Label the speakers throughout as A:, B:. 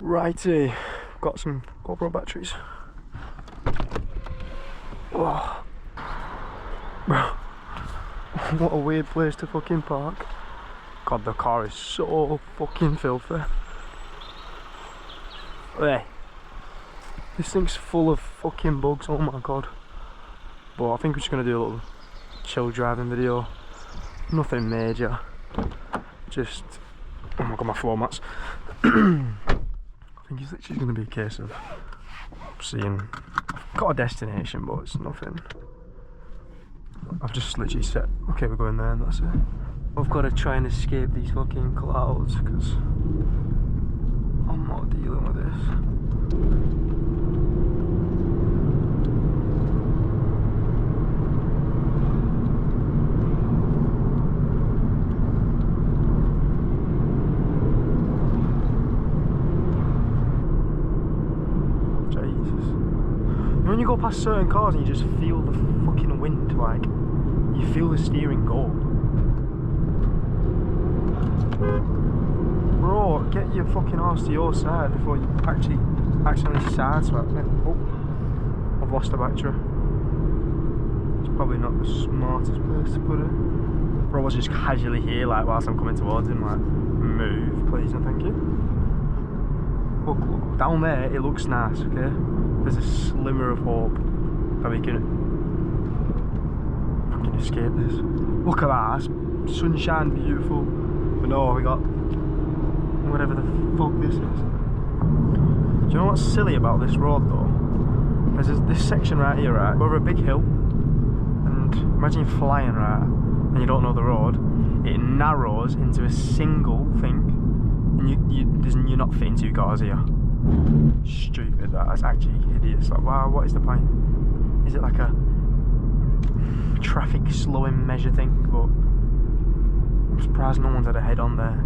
A: Righty, got some GoPro batteries. Oh. Bro, what a weird place to fucking park. God, the car is so fucking filthy. Hey, this thing's full of fucking bugs, oh my god. But I think we're just gonna do a little chill driving video. Nothing major. Just, oh my god, my floor mats. I think it's literally gonna be a case of seeing, I've got a destination, but it's nothing. I've just literally said, okay, we're going there and that's it. I've got to try and escape these fucking clouds because I'm not dealing with this. Jesus. When you go past certain cars and you just feel the fucking wind, like, you feel the steering go. Bro, get your fucking arse to your side before you actually accidentally sideswipe me. Oh, I've lost the battery. It's probably not the smartest place to put it. Bro was just casually here, like, whilst I'm coming towards him, like, move, please and thank you. Look, down there, it looks nice, okay? There's a slimmer of hope that we can fucking escape this. Look at that, sunshine, beautiful. But no, we got whatever the fuck this is. Do you know what's silly about this road though? There's this section right here, right? Over a big hill, and imagine you're flying, right? And you don't know the road. It narrows into a single thing, and you're not fitting two cars here. Stupid. That's actually idiots. Like, wow, what is the point? Is it like a traffic slowing measure thing? But I'm surprised no one's had a head on there,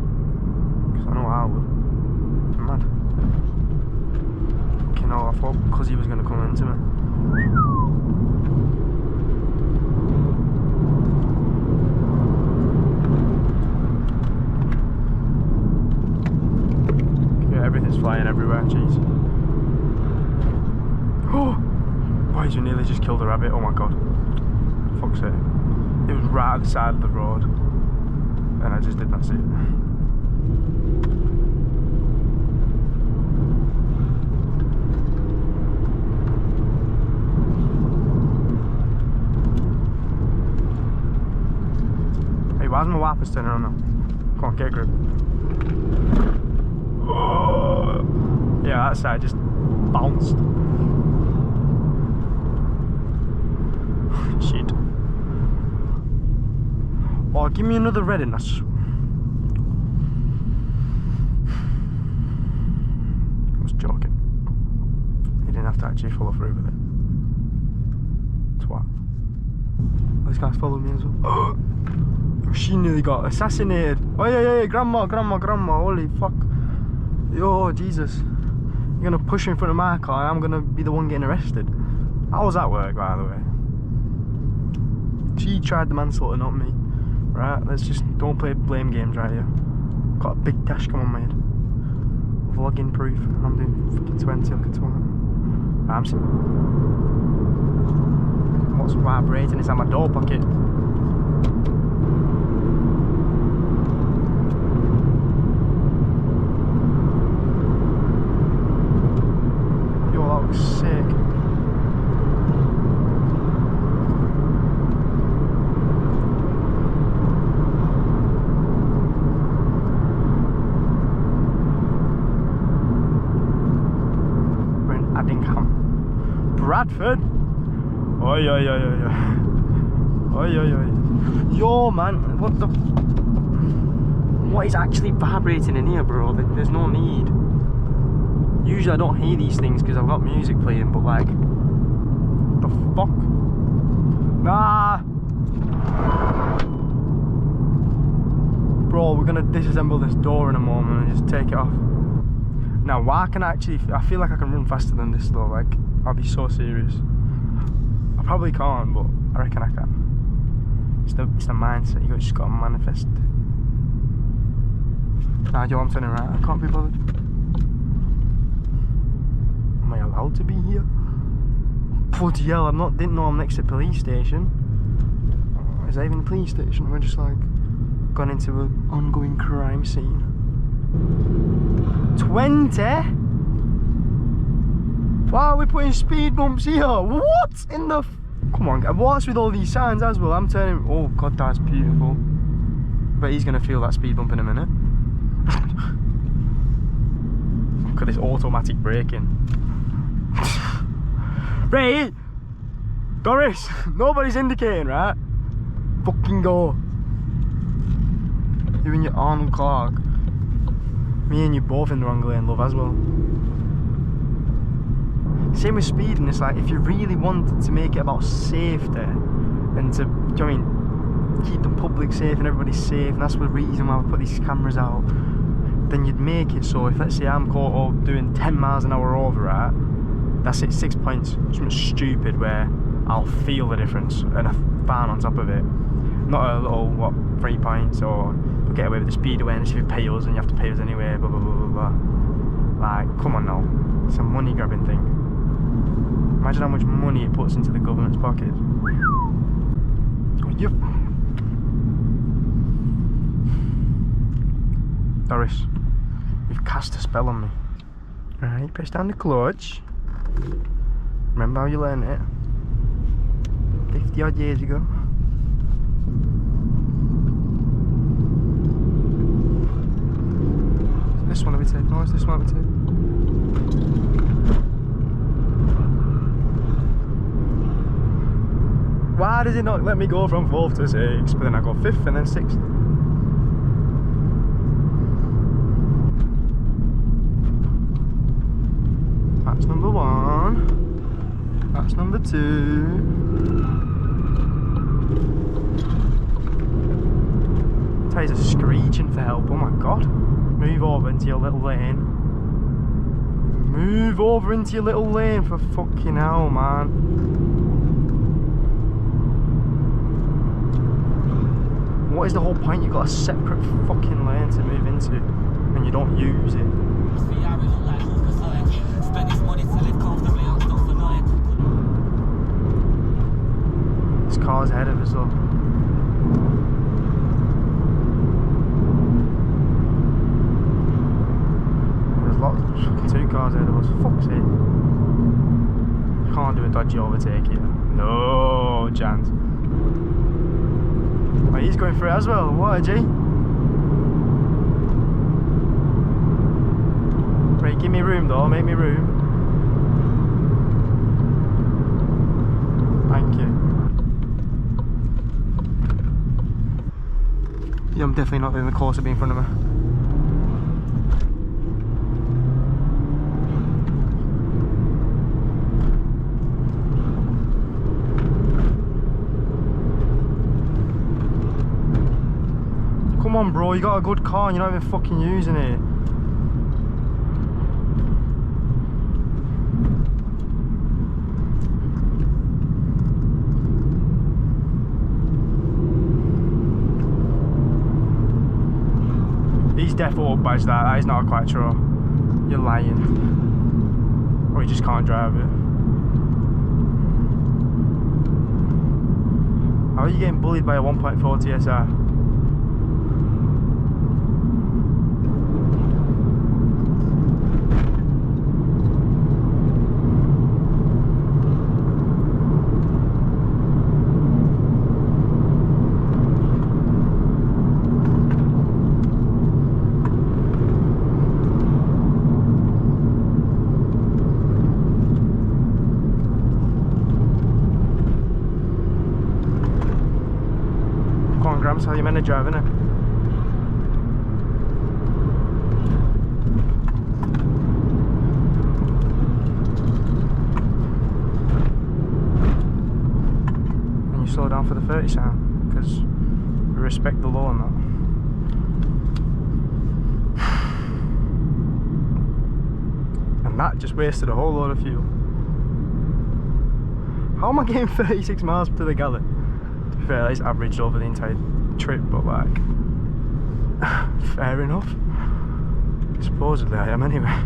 A: because I know I would. It's mad. Fucking hell, I thought because he was going to come into me. Okay, everything's flying everywhere, jeez. Oh! Boys, we nearly just killed a rabbit, oh my god. Fuck's sake. It was right at the side of the road. And I just did not see it. Hey, why's my wipers turning on now? Come on, get a grip. Oh. Yeah, that side just bounced. Shit. Oh, give me another red in that. I was joking. He didn't have to actually follow through with it. Twat. Oh, this guy's following me as well. Oh, she nearly got assassinated. Oh yeah, grandma, holy fuck. Yo, Jesus. You're gonna push her in front of my car and I'm gonna be the one getting arrested. How does that work, by the way? She tried the manslaughter, not me. Right, let's just don't play blame games right here. Got a big dash cam on my head. Vlogging proof, and I'm doing fucking 20 like a twat. I'm seeing what's vibrating, it's at my door pocket. Yo, that looks sick. Bradford. Oi. Yo, man, what is actually vibrating in here, bro? There's no need. Usually I don't hear these things because I've got music playing, but like, the fuck? Nah. Bro, we're gonna disassemble this door in a moment and just take it off. Now, why can I feel like I can run faster than this though, like, I'll be so serious. I probably can't, but I reckon I can. It's the mindset, you just gotta manifest it. Nah, yo, I'm turning right, I can't be bothered. allowed to be here. Bloody hell, didn't know I'm next to a police station. Is that even a police station? We're just like gone into an ongoing crime scene. 20? Why are we putting speed bumps here? What in the come on, what's with all these signs as well? I'm turning, oh god, that's beautiful. But he's gonna feel that speed bump in a minute. Look at this automatic braking. Right, Doris, nobody's indicating, right? Fucking go. You and your Arnold Clark. Me and you both in the wrong lane, love, as well. Same with speeding, it's like if you really wanted to make it about safety and to, do you know what I mean, keep the public safe and everybody safe, and that's the reason why we put these cameras out, then you'd make it so if, let's say, I'm caught up doing 10 miles an hour over, right, that's it, 6 points, something stupid where I'll feel the difference and a fan on top of it. Not a little, what, 3 points, or you'll get away with the speed awareness if you pay us and you have to pay us anyway, blah blah blah blah blah. Like, come on now, it's a money grabbing thing. Imagine how much money it puts into the government's pockets. Oh, you... Doris, you've cast a spell on me. Right, press down the clutch. Remember how you learned it? 50 odd years ago. Is this one we take? No, it's this one we take. Why does it not let me go from 4th to 6th? But then I go 5th and then 6th. That's number 1. That's number 2. Tyres are screeching for help, oh my god. Move over into your little lane. Move over into your little lane for fucking hell, man. What is the whole point? You've got a separate fucking lane to move into and you don't use it. This car's ahead of us though. There's lots of fucking 2 cars ahead of us, fuck's sake. Can't do a dodgy overtake here. No chance. Oh, he's going for it as well, what a G. Right, give me room though, make me room. Thank you. Yeah, I'm definitely not in the course of being in front of me. Come on bro, you got a good car and you're not even fucking using it. He's defo up badge that is not a Quattro. You're lying. Or you just can't drive it. How are you getting bullied by a 1.4 TSI? That's how you're meant to drive, innit? And you slow down for the 30 sign, because we respect the law and that. And that just wasted a whole load of fuel. How am I getting 36 miles to the gallon? To be fair, that is averaged over the entire trip, but like, fair enough. Supposedly I am anyway.